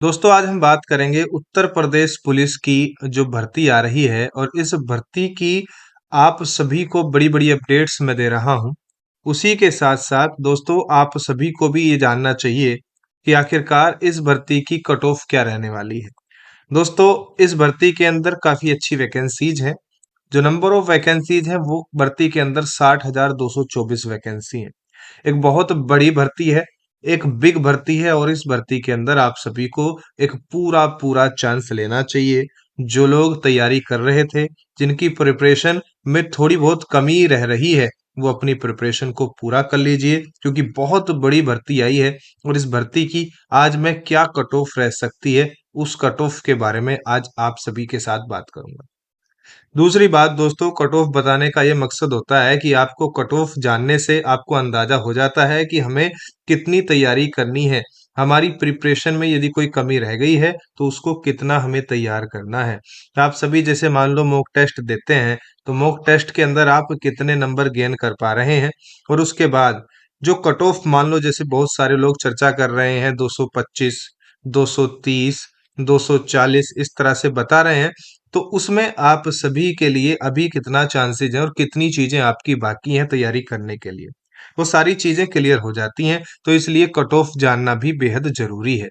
दोस्तों आज हम बात करेंगे उत्तर प्रदेश पुलिस की जो भर्ती आ रही है और इस भर्ती की आप सभी को बड़ी-बड़ी अपडेट्स मैं दे रहा हूं। उसी के साथ-साथ दोस्तों आप सभी को भी ये जानना चाहिए कि आखिरकार इस भर्ती की कट ऑफ क्या रहने वाली है। दोस्तों इस भर्ती के अंदर काफ़ी अच्छी वैकेंसीज हैं। जो नंबर ऑफ वैकेंसीज हैं वो भर्ती के अंदर 60,224 वैकेंसी हैं। एक बहुत बड़ी भर्ती है, एक बिग भर्ती है और इस भर्ती के अंदर आप सभी को एक पूरा चांस लेना चाहिए। जो लोग तैयारी कर रहे थे, जिनकी प्रिपरेशन में थोड़ी बहुत कमी रह रही है, वो अपनी प्रिपरेशन को पूरा कर लीजिए क्योंकि बहुत बड़ी भर्ती आई है और इस भर्ती की आज मैं क्या कट ऑफ रह सकती है, उस कट ऑफ के बारे में आज आप सभी के साथ बात करूंगा। दूसरी बात दोस्तों कट ऑफ बताने का ये मकसद होता है कि आपको कट ऑफ जानने से आपको अंदाजा हो जाता है कि हमें कितनी तैयारी करनी है। हमारी प्रिपरेशन में यदि कोई कमी रह गई है तो उसको कितना हमें तैयार करना है। आप सभी जैसे मान लो मॉक टेस्ट देते हैं तो मॉक टेस्ट के अंदर आप कितने नंबर गेन कर पा रहे हैं और उसके बाद जो कट ऑफ मान लो जैसे बहुत सारे लोग चर्चा कर रहे हैं 225, 230, 240 इस तरह से बता रहे हैं तो उसमें आप सभी के लिए अभी कितना चांसेज है और कितनी चीजें आपकी बाकी हैं तैयारी करने के लिए वो सारी चीजें क्लियर हो जाती हैं तो इसलिए कट ऑफ जानना भी बेहद जरूरी है।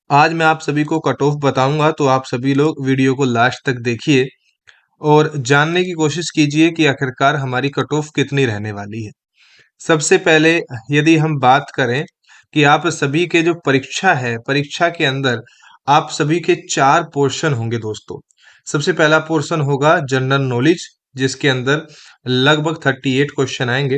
आज मैं आप सभी को कट ऑफ बताऊंगा तो आप सभी लोग वीडियो को लास्ट तक देखिए और जानने की कोशिश कीजिए कि आखिरकार हमारी कट ऑफ कितनी रहने वाली है। सबसे पहले यदि हम बात करें कि आप सभी के जो परीक्षा है, परीक्षा के अंदर आप सभी के 4 पोर्शन होंगे दोस्तों। सबसे पहला पोर्शन होगा जनरल नॉलेज जिसके अंदर लगभग 38 क्वेश्चन आएंगे।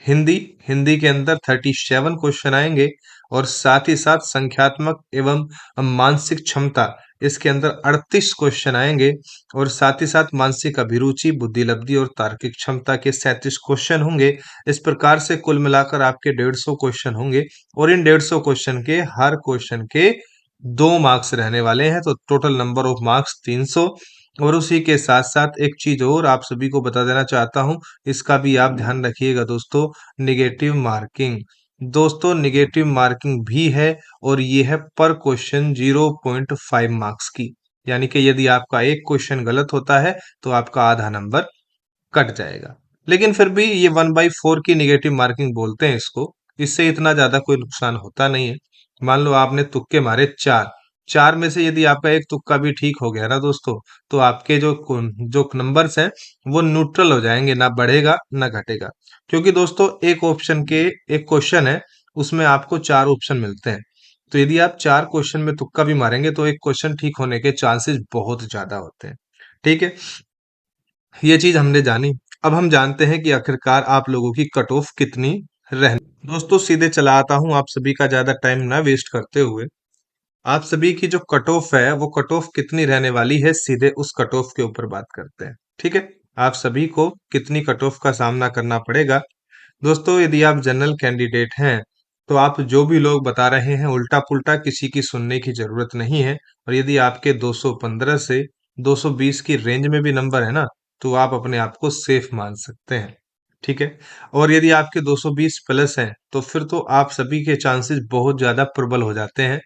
हिंदी, हिंदी के अंदर 37 क्वेश्चन आएंगे और साथ ही साथ संख्यात्मक एवं मानसिक क्षमता इसके अंदर 38 क्वेश्चन आएंगे और साथ ही साथ मानसिक अभिरुचि, बुद्धिलब्धि और तार्किक क्षमता के 37 क्वेश्चन होंगे। इस प्रकार से कुल मिलाकर आपके 150 क्वेश्चन होंगे और इन 150 क्वेश्चन के हर क्वेश्चन के 2 मार्क्स रहने वाले हैं तो टोटल नंबर ऑफ मार्क्स 300। और उसी के साथ साथ एक चीज और आप सभी को बता देना चाहता हूं, इसका भी आप ध्यान रखिएगा दोस्तों, निगेटिव मार्किंग। दोस्तों निगेटिव मार्किंग भी है और ये है पर क्वेश्चन 0.5 मार्क्स की। यानी कि यदि आपका एक क्वेश्चन गलत होता है तो आपका आधा नंबर कट जाएगा। लेकिन फिर भी ये 1/4 की निगेटिव मार्किंग बोलते हैं इसको। इससे इतना ज्यादा कोई नुकसान होता नहीं है। मान लो आपने तुक्के मारे 4, 4 में से यदि आपका एक तुक्का भी ठीक हो गया ना दोस्तों तो आपके जो नंबर्स हैं वो न्यूट्रल हो जाएंगे, ना बढ़ेगा ना घटेगा। क्योंकि दोस्तों एक ऑप्शन के एक क्वेश्चन है उसमें आपको 4 ऑप्शन मिलते हैं। तो यदि आप 4 क्वेश्चन में तुक्का भी मारेंगे तो एक क्वेश्चन ठीक होने के चांसेस बहुत ज्यादा होते हैं। ठीक है, ये चीज हमने जानी। अब हम जानते हैं कि आखिरकार आप लोगों की कट ऑफ कितनी रहनी। दोस्तों सीधे चला आता हूं आप सभी का ज्यादा टाइम ना वेस्ट करते हुए। आप सभी की जो कट ऑफ है वो कट ऑफ कितनी रहने वाली है, सीधे उस कट ऑफ के ऊपर बात करते हैं। ठीक है, आप सभी को कितनी कट ऑफ का सामना करना पड़ेगा। दोस्तों यदि आप जनरल कैंडिडेट हैं तो आप जो भी लोग बता रहे हैं उल्टा पुल्टा किसी की सुनने की जरूरत नहीं है। और यदि आपके 215 से 220 की रेंज में भी नंबर है ना तो आप अपने आप को सेफ मान सकते हैं। ठीक है, और यदि आपके 220 प्लस हैं तो फिर तो आप सभी के चांसेस बहुत ज्यादा प्रबल हो जाते हैं।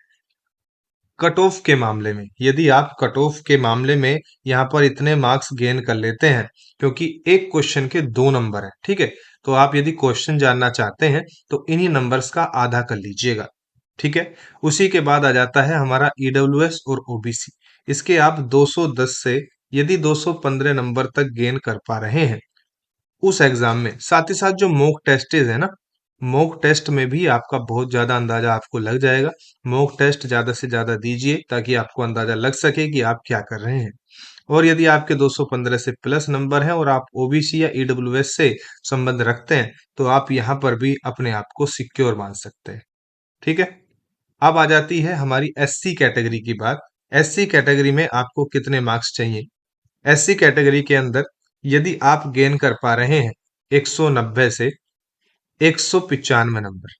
कट ऑफ के मामले में यदि आप कट ऑफ के मामले में यहाँ पर इतने मार्क्स गेन कर लेते हैं क्योंकि एक क्वेश्चन के 2 नंबर है। ठीक है, तो आप यदि क्वेश्चन जानना चाहते हैं तो इन्हीं नंबर्स का आधा कर लीजिएगा। ठीक है, उसी के बाद आ जाता है हमारा ईडब्ल्यूएस और ओबीसी। इसके आप 210 से यदि 215 नंबर तक गेन कर पा रहे हैं उस एग्जाम में, साथ ही साथ जो मॉक टेस्टेज है ना, मॉक टेस्ट में भी आपका बहुत ज्यादा अंदाजा आपको लग जाएगा। मॉक टेस्ट ज्यादा से ज्यादा दीजिए ताकि आपको अंदाजा लग सके कि आप क्या कर रहे हैं। और यदि आपके 215 से प्लस नंबर हैं और आप ओबीसी या ईडब्ल्यूएस से संबंध रखते हैं तो आप यहाँ पर भी अपने आप को सिक्योर मान सकते हैं। ठीक है, अब आ जाती है हमारी एससी कैटेगरी की बात। एससी कैटेगरी में आपको कितने मार्क्स चाहिए। एससी कैटेगरी के अंदर यदि आप गेन कर पा रहे हैं 190 से 195 नंबर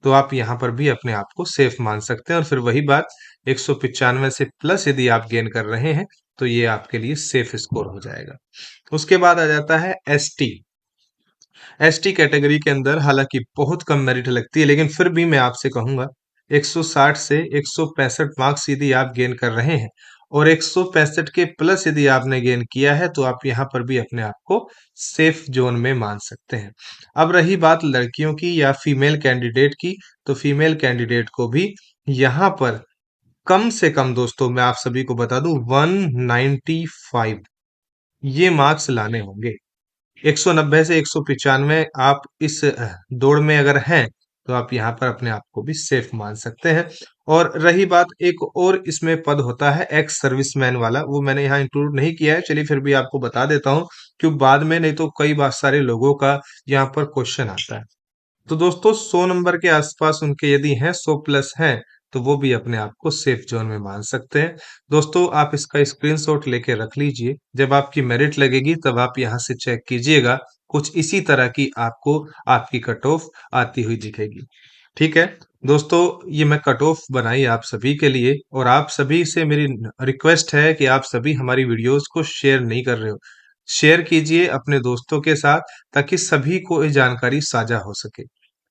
तो आप यहाँ पर भी अपने आप को सेफ मान सकते हैं। और फिर वही बात 195 से प्लस यदि आप गेन कर रहे हैं तो ये आपके लिए सेफ स्कोर हो जाएगा। उसके बाद आ जाता है एसटी। एसटी कैटेगरी के अंदर हालांकि बहुत कम मेरिट लगती है लेकिन फिर भी मैं आपसे कहूंगा 160 से 165 मार्क्स यदि आप गेन कर रहे हैं और 165 के प्लस यदि आपने गेन किया है तो आप यहाँ पर भी अपने आप को सेफ जोन में मान सकते हैं। अब रही बात लड़कियों की या फीमेल कैंडिडेट की, तो फीमेल कैंडिडेट को भी यहाँ पर कम से कम दोस्तों मैं आप सभी को बता दूं 195 ये मार्क्स लाने होंगे। 190 से 195 आप इस दौड़ में अगर हैं तो आप यहाँ पर अपने आप को भी सेफ मान सकते हैं। और रही बात एक और इसमें पद होता है एक्स सर्विसमैन वाला, वो मैंने यहाँ इंक्लूड नहीं किया है, चलिए फिर भी आपको बता देता हूँ क्यों बाद में नहीं तो कई बार सारे लोगों का यहाँ पर क्वेश्चन आता है। तो दोस्तों 100 नंबर के आसपास उनके यदि हैं 100 प्लस हैं तो वो भी अपने आप को सेफ जोन में मान सकते हैं। दोस्तों आप इसका स्क्रीनशॉट लेके रख लीजिए, जब आपकी मेरिट लगेगी तब आप यहाँ से चेक कीजिएगा, कुछ इसी तरह की आपको आपकी कट ऑफ आती हुई दिखेगी। ठीक है दोस्तों, ये मैं कट ऑफ बनाई आप सभी के लिए और आप सभी से मेरी रिक्वेस्ट है कि आप सभी हमारी वीडियोस को शेयर नहीं कर रहे हो, शेयर कीजिए अपने दोस्तों के साथ ताकि सभी को ये जानकारी साझा हो सके।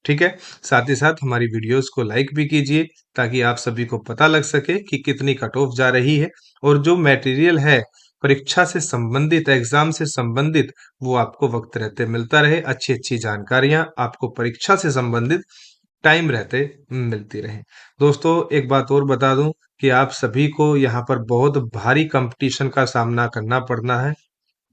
ठीक है, साथ ही साथ हमारी वीडियोस को लाइक भी कीजिए ताकि आप सभी को पता लग सके कि कितनी कट ऑफ जा रही है और जो मटेरियल है परीक्षा से संबंधित, एग्जाम से संबंधित, वो आपको वक्त रहते मिलता रहे, अच्छी अच्छी जानकारियां आपको परीक्षा से संबंधित टाइम रहते मिलती रहे। दोस्तों एक बात और बता दूं कि आप सभी को यहाँ पर बहुत भारी कंपटीशन का सामना करना पड़ना है,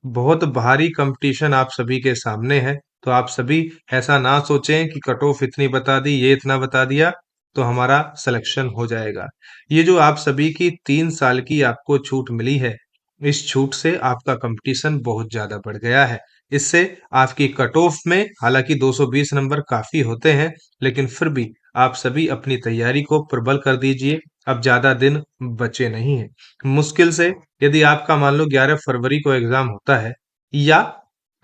बहुत भारी कंपटीशन आप सभी के सामने है। तो आप सभी ऐसा ना सोचें कि कट ऑफ इतनी बता दी, ये इतना बता दिया तो हमारा सिलेक्शन हो जाएगा। ये जो आप सभी की 3 साल की आपको छूट मिली है, इस छूट से आपका कंपटीशन बहुत ज्यादा बढ़ गया है। इससे आपकी कट ऑफ में हालांकि 220 नंबर काफी होते हैं, लेकिन फिर भी आप सभी अपनी तैयारी को प्रबल कर दीजिए। अब ज्यादा दिन बचे नहीं है। मुश्किल से यदि आपका मान लो 11 फरवरी को एग्जाम होता है या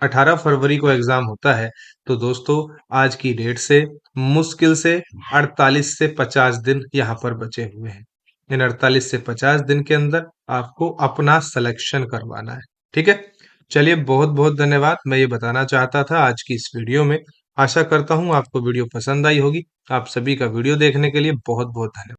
18 फरवरी को एग्जाम होता है, तो दोस्तों आज की डेट से मुश्किल से 48 से 50 दिन यहाँ पर बचे हुए हैं। इन 48 से 50 दिन के अंदर आपको अपना सिलेक्शन करवाना है। ठीक है, चलिए बहुत बहुत धन्यवाद, मैं ये बताना चाहता था आज की इस वीडियो में। आशा करता हूँ आपको वीडियो पसंद आई होगी। आप सभी का वीडियो देखने के लिए बहुत बहुत धन्यवाद।